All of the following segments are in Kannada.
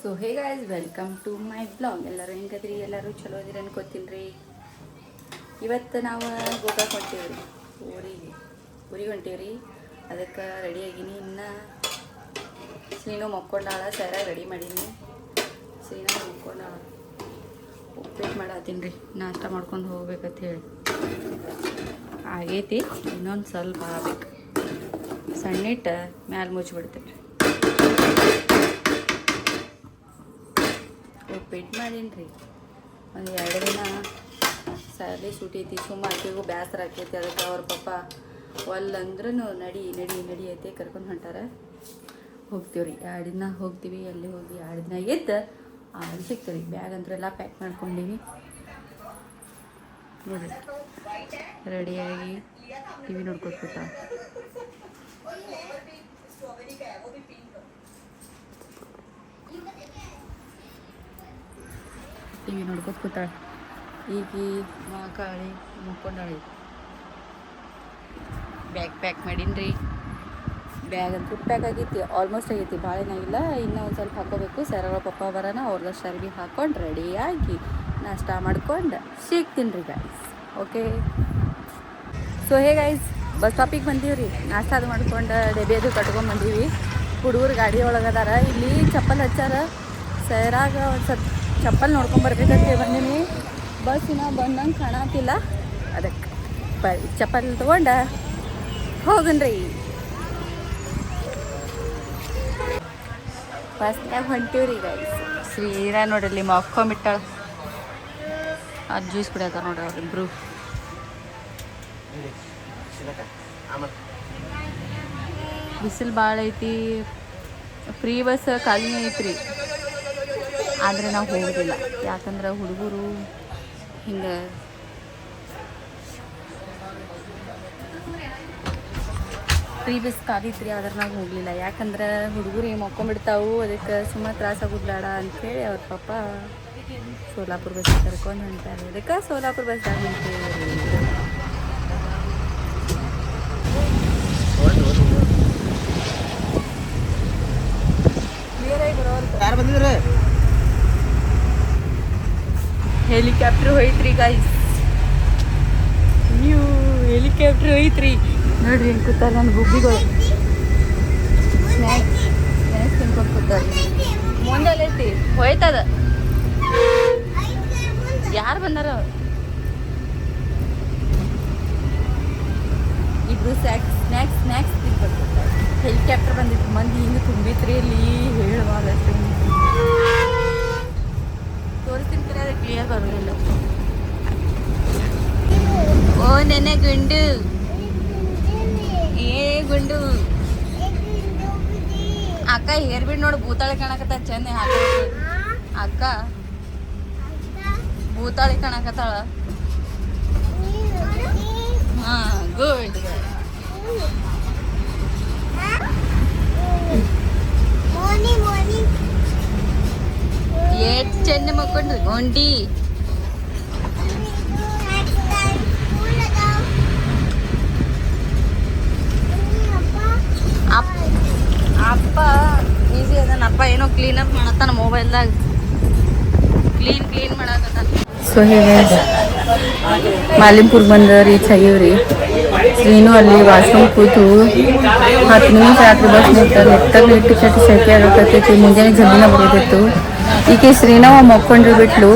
So hey guys welcome to my blog. ಎಲ್ಲರೂ ಹೆಂಗದ್ರಿ? ಎಲ್ಲರೂ ಚಲೋ ಅದಿರಿ ಅನ್ಕೋತೀನಿ ರೀ. ಇವತ್ತು ನಾವು ಗೋಕಾಕ್ ಹೊಂಟೀವಿ ರೀ, ಊರಿಗೆ ಹೊಂಟೀವಿ ರೀ. ಅದಕ್ಕೆ ರೆಡಿಯಾಗೀನಿ. ಇನ್ನು ಶ್ರೀನು ಮಕ್ಕೊಂಡಾಳ, ಸರಿಯಾಗಿ ರೆಡಿ ಮಾಡೀನಿ. ಶ್ರೀನು ಮಕ್ಕೊಂಡಾಳ, ಉಪ್ಪಿಟ್ಟು ಮಾಡತ್ತೀನಿ ರೀ, ನಾಷ್ಟ ಮಾಡ್ಕೊಂಡು ಹೋಗ್ಬೇಕಂತ ಹೇಳಿ. ಆಗೈತಿ, ಇನ್ನೊಂದು ಸ್ವಲ್ಪ ಆಗ್ಬೇಕು. ಸಣ್ಣಿಟ್ಟು ಮ್ಯಾಲೆ ಮುಚ್ಚಿಬಿಡ್ತೀನಿ ರೀ. ಉಪ್ಪಿಟ್ಟು ಮಾಡೀನಿ ರೀ. ಒಂದು 2 ದಿನ ಸ್ಯಾಲಿ ಸೂಟಿ ಐತಿ, ಸುಮ್ಮ ಆಕೆಗೂ ಬೇಸರ ಆಕೈತಿ. ಅದಕ್ಕೆ ಅವ್ರ ಪಪ್ಪ ಒಲ್ಲಂದ್ರೂ ನಡಿ ಐತಿ ಕರ್ಕೊಂಡು ಹೊಂಟಾರ. ಹೋಗ್ತೀವಿ ರೀ, 2 ದಿನ ಹೋಗ್ತೀವಿ. ಅಲ್ಲಿ ಹೋಗಿ 2 ದಿನ ಎದ್ದು ಆಮೇಲೆ ಸಿಗ್ತೀವಿ. ಬ್ಯಾಗ್ ಅಂತರೆಲ್ಲ ಪ್ಯಾಕ್ ಮಾಡ್ಕೊಂಡೀವಿ ನೋಡಿರಿ. ರೆಡಿಯಾಗಿ ಟಿ ವಿ ನೋಡ್ಕೊಟ್ಬಿಟ್ಟ. ಟಿ ವಿ ನೋಡ್ಕೊತ ಕೂತಾಳೆ. ಈಗ ಮಕಾಳಿ ಮುಕ್ಕೊಂಡಾಳಿ. ಬ್ಯಾಗ್ ಪ್ಯಾಕ್ ಮಾಡೀನಿ ರೀ. ಬ್ಯಾಗ್ ಅಂತೂ ಪ್ಯಾಕ್ ಆಗೈತಿ, ಆಲ್ಮೋಸ್ಟ್ ಆಗೈತಿ. ಭಾಳ ಏನಾಗಿಲ್ಲ, ಇನ್ನೂ ಒಂದು ಸ್ವಲ್ಪ ಹಾಕೋಬೇಕು. ಸರಳ ಪಪ್ಪ ಬರೋಣ, ಅವ್ರದ್ದು ಶರ್ಬಿ ಹಾಕ್ಕೊಂಡು ರೆಡಿಯಾಗಿ ನಾಷ್ಟ ಮಾಡ್ಕೊಂಡು ಸಿಗ್ತೀನಿ ರೀ guys. Okay, so hey guys, bus ಸ್ಟಾಪಿಗೆ ಬಂದೀವಿ ರೀ. ನಾಷ್ಟ ಅದು ಮಾಡ್ಕೊಂಡು ಡಬ್ಬಿ ಅದು ಕಟ್ಕೊಂಡು ಬಂದೀವಿ. ಹುಡುಗರು ಗಾಡಿ ಒಳಗದಾರ. ಇಲ್ಲಿ ಚಪ್ಪಲ್ ಹಚ್ಚಾರ. ಸೈರಾಗ ಒಂದು ಸ್ವಲ್ಪ ಚಪ್ಪಲ್ ನೋಡ್ಕೊಂಬರ್ಬೇಕಂತ ಬಂದೀನಿ. ಬಸ್ ಇನ್ನೂ ಬಂದಂಗೆ ಕಾಣತ್ತಿಲ್ಲ. ಅದಕ್ಕೆ ಚಪ್ಪಲ್ ತೊಗೊಂಡು ಹೋಗನ್ರಿ. ಬಸ್ನಾಗ ಹೊಂಟೀವಿ ರೀ ಗೈಸ್. ಶ್ರೀರಾ ನೋಡ್ರಿ ಮಕ್ಕೊಂಬಿಟ್ಟಾಳ. ಅದು ಜ್ಯೂಸ್ ಕುಡಿಯತ್ತ ನೋಡ್ರಿ ಅವ್ರಿಬ್ರು. ಬಿಸಿಲು ಭಾಳ ಐತಿ. ಫ್ರೀ ಬಸ್ ಖಾಲಿನೇ ಐತ್ರಿ, ಆದರೆ ನಾವು ಹೋಗೋದಿಲ್ಲ. ಯಾಕಂದ್ರೆ ಹುಡುಗರು ಹಿಂಗೆ ಫ್ರೀ ಬಸ್ ಖಾಲಿತ್ರಿ, ಆದ್ರೆ ನಾವು ಹೋಗಲಿಲ್ಲ. ಯಾಕಂದ್ರೆ ಹುಡುಗರು ಮಕ್ಕೊಂಬಿಡ್ತಾವು. ಅದಕ್ಕೆ ಸುಮ್ಮ ತ್ರಾಸ ಆಗೋದು ಅಂಥೇಳಿ ಅವ್ರ ಪಾಪ ಸೋಲಾಪುರ ಬಸ್ ಕರ್ಕೊಂಡು ಹೊಂಟಾರೆ. ಅದಕ್ಕೆ ಸೋಲಾಪುರ ಬಸ್ದಾಗ ಹೊಂಟೀವಿ. ಹೆಲಿಕಾಪ್ಟರ್ ಹೋಯ್ತ್ರಿ ಗೈಸ್. ಹೆಲಿಕಾಪ್ಟರ್ ಹೋಯ್ತ್ರಿ ನೋಡ್ರಿ. ಹೆಂಗೆ ಕೂತಾರ ನನ್ನ ಗುಬ್ಬಿಗಳು. ಸ್ನ್ಯಾಕ್ಸ್ ತಿನ್ಕೊಂಡು ಕೂತಾರ. ಮುಂದೆಲ್ಲ ಐತಿ, ಹೋಯ್ತದ. ಯಾರು ಬಂದಾರ? ಇಬ್ರು ಸ್ನ್ಯಾಕ್ಸ್ ತಿನ್ಕೊಂಡು ಕೂತಾರೆ. ಹೆಲಿಕಾಪ್ಟರ್ ಬಂದಿತ್ತು, ಮಂದಿ ಹಿಂಗೆ ತುಂಬಿತ್ರಿ ಇಲ್ಲಿ. ಹೇಳುವಾಗ ತೋರಿಸ್ತೀನಿ, ಅದು ಕ್ಲಿಯರ್ ಬರೋದಿಲ್ಲ. ಓ ನೆನೆ ಗುಂಡು, ಏ ಗುಂಡು ಅಕ್ಕ ಹೇರ್ಬಿಡ್ ನೋಡು. ಭೂತಾಳಿ ಕಾಣಕತ್ತ ಚೆಂದ. ಅಕ್ಕ ಭೂತಾಳಿ ಕಾಣಕತ್ತಾಳ. ಹಾ, ಗುಡ್. ಏಟ್ ಚೆಂದ ಮಕ್ಕೊಂಡ್ರಿ ಗೊಂಡಿ. ಅಪ್ಪ ಈಸಿ ಅದನ್ನ. ಅಪ್ಪ ಏನೋ ಕ್ಲೀನಪ್ ಮಾಡತ್ತಾನ ಮೊಬೈಲ್ದಾಗ. ಕ್ಲೀನ್ ಮಾಡತ್ತಾನ. ಸೊ ಹೇಗೆ ಮಾಲಿಂಪುರ್ಗೆ ಬಂದ ರೀಚ್ ಆಗೀವ್ರಿ. ನೀನು ಅಲ್ಲಿ ವಾಶ್ರೂಮ್ ಕೂತು 10 ನಿಮಿಷ ಆತ್ರಿ ಬಸ್ ನಿಂತಾರೆ. ಇಟ್ಟು ಚಟಿ ಸೆಕೆ ಆಗತ್ತೈತಿ. ಮುಂಜಾನೆ ಜಲ್ದಿನ ಬರೋದಿತ್ತು. ಈಕೆ ಶ್ರೀನವ ಮಕ್ಕೊಂಡ್ರಿ ಬಿಟ್ಲು.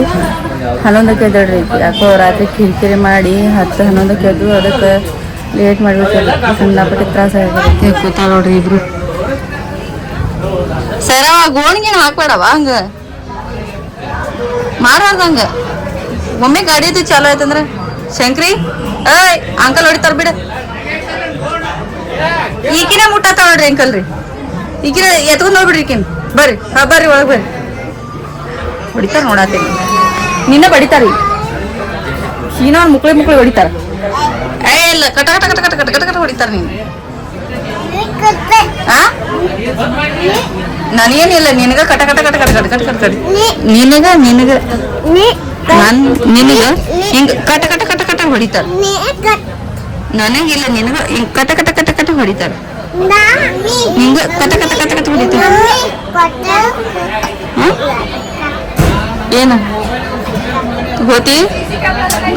11ಕ್ಕೆ ಎದ್ದಳ್ರಿ. ಯಾಕೋ ರಾತ್ರಿ ಕಿರಿಕಿರಿ ಮಾಡಿ 10-11ಕ್ಕೆ ಎದ್ದು ಅದಕ್ಕೆ ಲೇಟ್ ಮಾಡ್ಬೇಕು. ಸಣ್ಣಪಟ್ಟಿ ತ್ರಾಸ ಆಗೈತಿ. ಕೂತಾಳ ನೋಡ್ರಿ ಇಬ್ರು. ಸರವ ಗೋಣಿಗೇನು ಹಾಕ್ಬೇಡವ, ಹಂಗ ಮಾಡಾರ್ದಂಗ. ಒಮ್ಮೆ ಗಾಡಿ ಐತಿ ಚಾಲು ಆಯ್ತಂದ್ರೆ ಶಂಕ್ರಿ ಏಯ್ ಅಂಕಲ್ ಹೊಡಿತಾರ ಬಿಡ. ಈಕಿನ ಮುಟ್ಟಾತಾಳ ನೋಡ್ರಿ ಅಂಕಲ್ ರೀ. ಈಕಿನ ಎತ್ಕೊಂಡ್ ನೋಡ್ಬಿಡ್ರಿ. ಈಕಿನ ಬರ್ರಿ. ಬರ್ರಿ ಒಳಗೆ ಬರ್ರಿ. ಹೊಡಿತಾರ ನೋಡಾತೀನಿ. ನಿನ್ನ ಬಡಿತಾರಿ. ಶೀನಾ ಮುಕ್ಳಿ ಹೊಡಿತಾರ. ಇಲ್ಲ ಕಟ ಕಟ ಕಟ ಕಟ ಕಟ ಕಟ ಕಟ ಹೊಡಿತಾರ. ನೀನು ನನಗೇನಿಲ್ಲ, ನಿನಗ ಕಟ ಕಟ ಕಟ ಕಟ ಕಟ ಕಟ ಕಟ ಕಟ ನಿನಗ ನಿನಗ ಹಿಂಗ ಕಟ ಕಟ ಕಟ ಕಟ ಹೊಡಿತಾರ. ನನಗಿಲ್ಲ, ನಿನಗ ಹಿಂಗ ಕಟ ಕಟ ಕಟ ಕಟ ಹೊಡಿತಾರ. ಹಿಂಗ ಕಟ ಕಟ ಕಟ ಕಟ ಹೊಡಿತಾರ. ಏನು ಹೋತಿ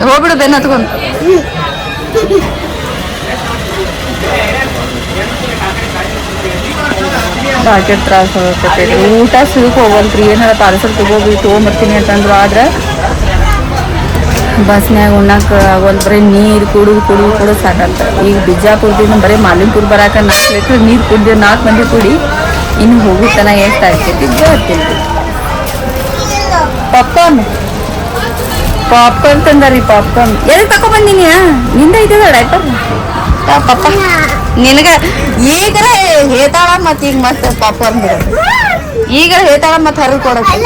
ಹೋಗ್ಬಿಡು ಬೆನ್ನ ಹತ್ಕೊಂಡು. ಬಾಕಿ ತ್ರಾಸ ಆಗತ್ತೈತಿ. ಊಟ ಸಿಲ್ಕ್ ಹೋಗಲ್ರಿ. ಏನಾರ ಪಾರ್ಸಲ್ ತೊಗೊಂಬರ್ತೀನಿ ಅಂತಂದ್ರು ಆದ್ರೆ ಬಸ್ನ್ಯಾಗ ಉಣ್ಣಾಕ ಆಗಲ್. ಬರೀ ನೀರು ಕುಡಿದು ಸಾಕಂತ. ಈಗ ಬಿಜಾಪುರದಿಂದ ಬರೀ ಮಾಲಿಂಪುರ್ ಬರಾಕ 4 ಲೀಟ್ರ್ ನೀರು ಕುಡ್ದು 4 ಮಂದಿ ಕುಡಿ ಇನ್ನು ಹೋಗುತ್ತನ ಎಷ್ಟು ಆಗ್ತೈತಿ ಗೊತ್ತಿಲ್ಲ. ಪಾಪ್ಕಾರ್ನ್ ತಂದಾರಿ. ಪಾಪ್ಕಾರ್ನ್ ಎದಕ್ಕೆ ತಕೊಂಡ್ಬಂದಿನಿ? ನಿಂದ ಐತದ ಡೈಪರ್ ಪಪ್ಪ ನಿನಗ ಈಗರ ಹೇಳ್ತಾಳ ಮತ್ತೆ ಈಗ ಮತ್ತೆ ಪಾಪ್ಕಾರ್ನ್ ಬಿಡ. ಈಗ ಹೇಳ್ತಾಳ ಮತ್ತೆ ಹರಿದು ಕೊಡಕ್ಕೆ.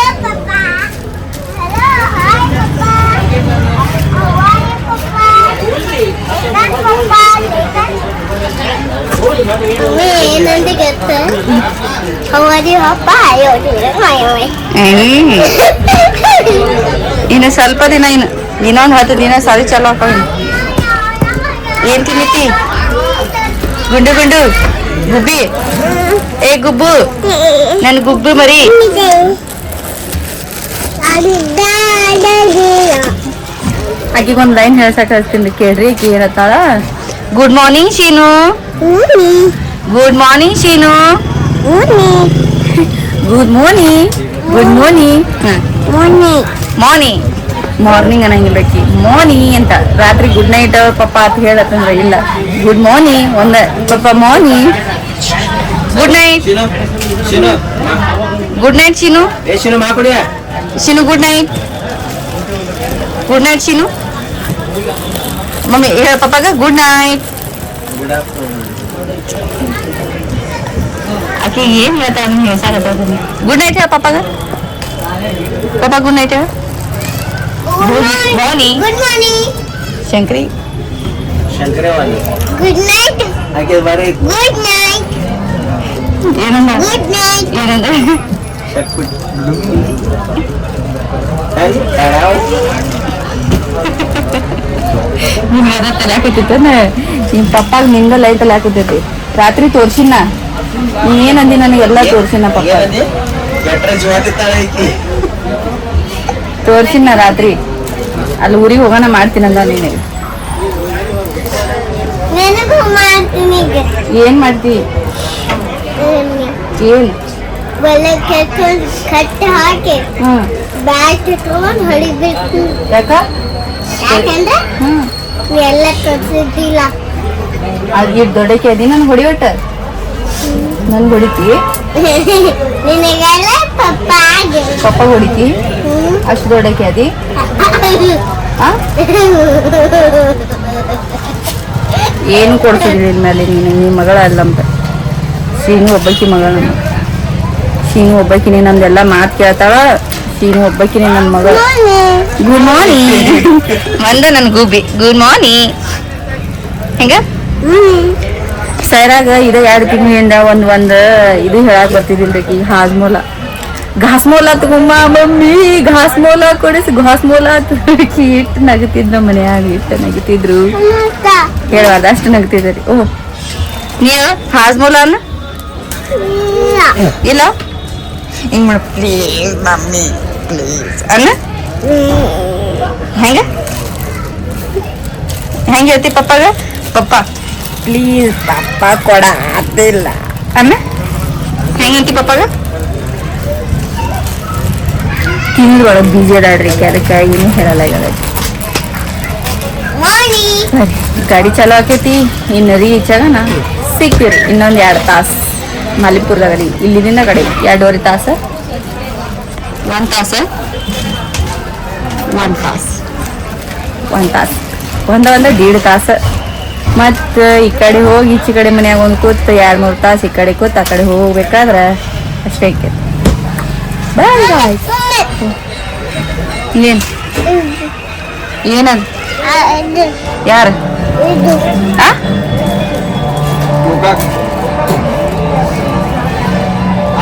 ಇನ್ನು ಸ್ವಲ್ಪ ದಿನ ಇನ್ನೊಂದು 10 ದಿನ ಸಾರಿ ಚಲೋ ಹಾಕ. ಏನ್ ತಿನ್ನಿತಿ? ಗುಂಡು ಗುಬ್ಬಿ. ಏ ಗುಬ್ಬು, ನನ್ ಗುಬ್ಬು ಮರಿ. ಆಕಿಗೊಂದು ಲೈನ್ ಹೇಳ್ಸಕ್ ಹಚ್ತೀನಿ ಕೇಳ್ರಿ. ಆಕಿ ಏನತ್ತಾಳ? Good morning Sheenu. Good morning Sheenu. Good morning. Morning ಅನ್ನಂಗಿಲ್ಲಕಿ ಮಾರ್ನಿಂಗ್ ಅಂತ. ರಾತ್ರಿ ಗುಡ್ ನೈಟ್ ಪಪ್ಪ ಅಂತ ಹೇಳತ್ತಂದ್ರ ಇಲ್ಲ, ಗುಡ್ ಮಾರ್ನಿಂಗ್ ಒಂದ papa morning. Good night Sheenu. Sheenu good night. Sheenu. Mummy ಹೇಳ ಪಪ್ಪಾಗ ಗುಡ್ ನೈಟ್. ಆಕೆ ಏನ್ ಹೇಳ್ತಾ ಗುಡ್ ನೈಟ್ ಹೇಳ ಪಪ್ಪಾಗ. ಪಪ್ಪ ಗುಡ್ ನೈಟ್ ಹೇಳ. Good morning Shankari. Good night. ಏನಂದ? ನಿಮ್ಗೆ ತಲ್ಯಾಕತ್ತೈತೇನ? ನಿಮ್ ಪಪ್ಪಾಗ ನಿಂದ ಲೈ ತಲ್ಯಾಕತ್ತೈತಿ. ರಾತ್ರಿ ತೋರ್ಸಿನ ನೀ ಏನಂದಿ ನನಗೆಲ್ಲ ತೋರ್ಸಿನ ಪಪ್ಪ. ತೋರ್ಸಿನ ರಾತ್ರಿ ಅಲ್ಲಿ ಊರಿಗೆ ಹೋಗೋಣ ಮಾಡ್ತೀನಂದ ನೀನು. ಏನ್ ಮಾಡ್ತಿ? ಏನ್ ಕಟ್ಟ ಹಾಕಿ ಬ್ಯಾಟ್ ತಗೊಂಡು ಹೊಡಿಬೇಕು. ಯಾಕ? ಯಾಕಂದ್ರೆ ಎಲ್ಲ ತೋರಿಸಿದ್ದಿಲ್ಲ. ಅದ್ ದೊಡ್ಡಕ್ಕೆ ಅದಿ ನನ್ ಹೊಡಿವಟ್ಟ. ನನ್ ಹೊಡಿತಿ? ನಿನಗೆಲ್ಲ ಪಪ್ಪ ಹೊಡಿತಿ? ಅಷ್ಟು ದೊಡ್ಡಕ್ಕೆ ಅದಿ? ಏನು ಕೊಡ್ಸಿದ್ರಿ ಮೇಲೆ ನೀನು? ನಿಮ್ಮ ಮಗಳ ಅಲ್ಲಂತ. ಶೀನು ಒಬ್ಬಾಕಿ ಮಗಳ. ಶೀನು ಒಬ್ಬಾಕಿನಿ ನಮ್ದೆಲ್ಲ ಮಾತು ಕೇಳ್ತಾಳ. ಶೀನು ಒಬ್ಬಾಕಿನಿ ನನ್ನ ಮಗಳ. ಗುಡ್ ಮಾರ್ನಿಂಗ್ ಮಂದ ನನ್ ಗೂಬಿ. Good morning. ಹೆಂಗ ಸೈರಾಗ ಇದು 2 ತಿಂಗಳಿಂದ ಒಂದು ಇದು ಹೇಳಕ್ ಬರ್ತಿದ್ದಿಲ್ರಿ. ಹಾಜ್ಮೋಲ ಘಾಸ್ಮೋಲ ತಗೊಂಬ ಮಮ್ಮಿ, ಘಾಸ್ಮೋಲ ಕೊಡಿಸಿ ಘಾಸ್ಮೋಲ ಇಟ್ಟು ನಗತಿದ್ ನಮ್ಮ ಮನ್ಯಾಗ. ಇಟ್ಟು ನಗತಿದ್ರು ಹೇಳವಾದ ಅಷ್ಟು ನಗತಿದ್ರಿ. ಓ ನೀವು ಹಾಜ್ಮೋಲ ಅನ್ನ ಇಲ್ಲ ಹಿಂಗ್ ಮಾಡ. ಪ್ಲೀಸ್ ಮಮ್ಮಿ ಪ್ಲೀಸ್ ಅನ್ನ. ಹೆಂಗ ಹೇಳ್ತಿ ಪಪ್ಪಾಗ? ಪಪ್ಪ ಪ್ಲೀಸ್ ಪಪ್ಪ ಕೊಡ ಆತಿಲ್ಲ ಅನ್ನ. ಹೆಂಗಂತಿ ಪಪ್ಪಾಗ? ತಿಂದ್ರೊಳಗೆ ಬಿಜಿ ಅದಾಳ್ರಿ. ಅದಕ್ಕೆ ಏನು ಹೇಳಲ್ಲ. ಗಾಡಿ ಚಾಲೋ ಆಕೈತಿ. ಇನ್ನು ರೀಚಾಗನ ಸಿಕ್ಕಿರಿ ಇನ್ನೊಂದು 2 ತಾಸು ಮಾಲಿಪುರದಾಗ. ಇಲ್ಲಿದಿಂದ ಕಡೆ 2.5 ತಾಸು. 1 ತಾಸು 1 ತಾಸು 1 ತಾಸು ಒಂದೊಂದು 1.5 ತಾಸು. ಮತ್ತು ಈ ಕಡೆ ಹೋಗಿ ಈಚೆ ಕಡೆ ಮನ್ಯಾಗ ಒಂದು ಕೂತು 2-3 ತಾಸು ಈ ಕಡೆ ಕೂತು ಆ ಕಡೆ ಹೋಗ್ಬೇಕಾದ್ರೆ ಅಷ್ಟೇ ಆಕೈತಿ. ಏನು ಏನದು? ಯಾರು?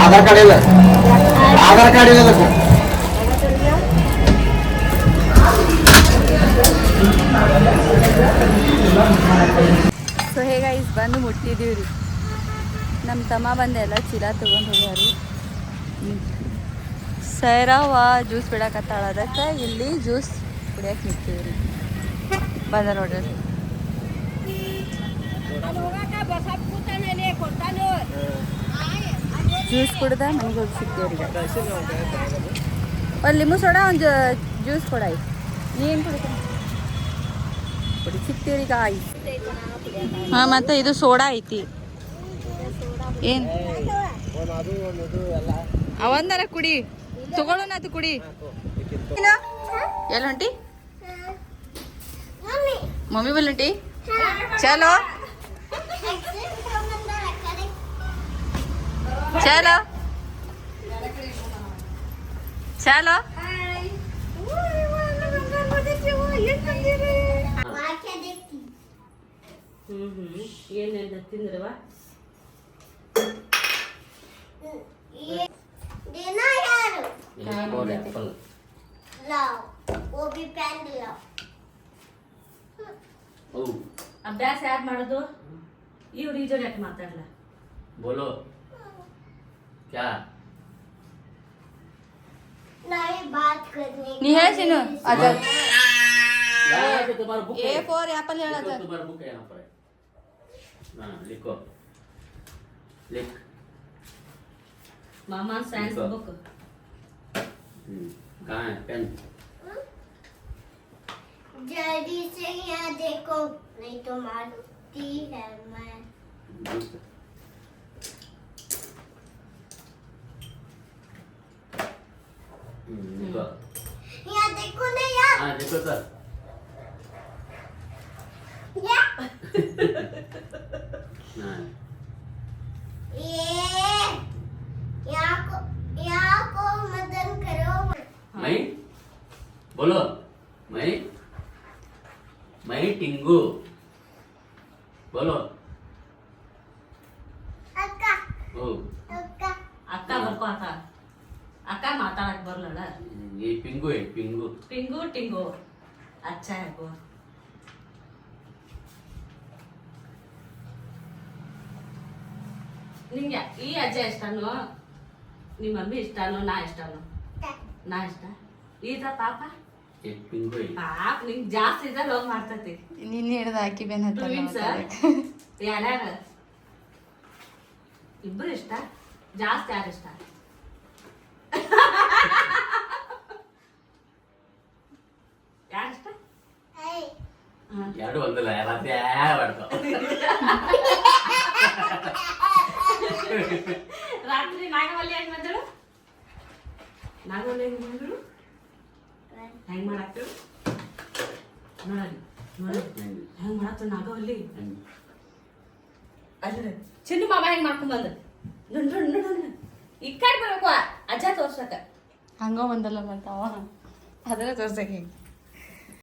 ಆಧಾರ್ ಕಾರ್ಡ್ ಇಲ್ಲ. ಆಧಾರ್ ಕಾರ್ಡ್ ಇಲ್ಲ. ಸೊ ಹೇಗ ಇಸ್ ಬಂದು ಮುಟ್ಟಿದೀವಿ ರೀ. ನಮ್ಮ ತಮ್ಮ ಬಂದು ಎಲ್ಲ ಚೀಲ ತೊಗೊಂಡು ಹೋಗ್ಯಾರಿ. ಸೈರವ್ವ ಜ್ಯೂಸ್ ಬಿಡಕತ್ತಾಳ, ಅದಕ್ಕೆ ಇಲ್ಲಿ ಜ್ಯೂಸ್ ಕುಡಿಯಕ್ಕೆ ನಿಂತೀವಿ ರೀ. ಬಂದ ನೋಡ್ರಿ. ಜ್ಯೂಸ್ ಕುಡ್ದ ಮನೆಗೆ ಹೋಗಿ ಸಿಗ್ತೀವ್ರಿ. ಒಂದು ಲಿಂಬು ಸೋಡಾ, ಒಂದು ಜ್ಯೂಸ್ ಕೊಡ. ನೀನು ಕುಡಿ ಸಿಗ್ತೀವ್ರಿ ಈಗ. ಹಾಂ, ಮತ್ತು ಇದು ಸೋಡಾ ಐತಿ. ಏನು ಅವಂದರ ಕುಡಿ, ತಗೊಳ್ಳೋಣ ಅದು ಕುಡಿ. ಎಲ್ಲಿ ಹೊಂಟಿ? ಮಮ್ಮಿ ಬಲ್ಲಿ ಹೊಂಟಿ? ಚಲೋ ಚಲೋ ಚಲೋ. ಏನೇನು ತಿಂದ್ರವ? ಅಭ್ಯಾಸ ಯಾರು ಮಾಡೋದು? ಇವ್ರು ಈ ಜೋಡಿ ಯಾಕೆ ಮಾತಾಡಲ್ಲ? बोलो क्या? ನೀ ಹೇಳ್ತೀನು ಅದ तुम्हारा बुक A for apple ಹೇಳದ. तुम्हारा बुक है यहाँ पर। हाँ लिखो, लिख। मामा साइंस बुक कहाँ है पेन? जल्दी से यहाँ देखो, नहीं तो मारती है मैं। लिखो। यहाँ देखो ना यार। हाँ देखो सर। या हाँ यहाँ को मदन करो। मैं बोलो, मैं टिंगू बोलो। अक्का ओ अक्का ಅಕ್ಕ ಬರ್ಕೋ ಅಕ್ಕ. ಅಕ್ಕ ಮಾತಾಡಕ್ ಬರ್ಲಲ್ಲ. ये पिंगू है, पिंगू। ಟಿಂಗು ಟಿಂಗು ಅಚ್ಚ ಯಾಕೋ. ನಿಂಗೆ ಈ ಅಜ್ಜ ಇಷ್ಟನೋ, ನಿಮ್ಮ ಮಮ್ಮಿ ಇಷ್ಟನೋ, ನಾ ಇಷ್ಟನೋ? ನಾ ಇಷ್ಟ. ಈತ ಪಾಪ ये पिंगू है। ಪಾಪ ನಿಂಗೆ ಜಾಸ್ತಿ ಇದ ಲವ್ ಮಾಡ್ತತಿ. ನಿನ್ನೆ ಹಿಡ್ದು ಹಾಕಿ ಬೆನ್ ಟ್ವಿನ್ಸ್ ಯಾರ್ಯಾರ? ಇಬ್ರು ಇಷ್ಟ. ಜಾಸ್ತಿ ಯಾರು ಇಷ್ಟ? ಯಾರು ಇಷ್ಟ? है। ಎರಡು ಒಂದಲ್ಲ, ರಾತ್ರಿ ಮಾಡ್ಕೋ. ರಾತ್ರಿ ನಾಗವಲ್ಲಿ ಹೆಂಗ್ ಬಂದಳು? ನಾಗವಲ್ಲಿ ಹೆಂಗ್ ಬಂದಳು? ಹೆಂಗ್ ಮಾಡಾಕ್ತಳು ನೋಡಲಿ, ನೋಡಲಿ ಹೆಂಗ್ ಮಾಡಾಕ್ತಳು ನಾಗವಲ್ಲಿ. ಅಲ್ಲ ಚಿನ್ನು ಮಾಮ ಹೆಂಗ್ ಮಾಡ್ಕೊಂಡ್ ಬಂದ ನೋಡ್ ನೋಡ್ ನೋಡ್. ಈ ಕಡೆ ಬರ್ಬೇಕು ಅಜ್ಜ ತೋರ್ಸಕ. ಹಂಗ ಬಂದಲ್ಲ ಮತ್ತ ಅವ ಅದರ ತೋರ್ಸಕ್ಕೆ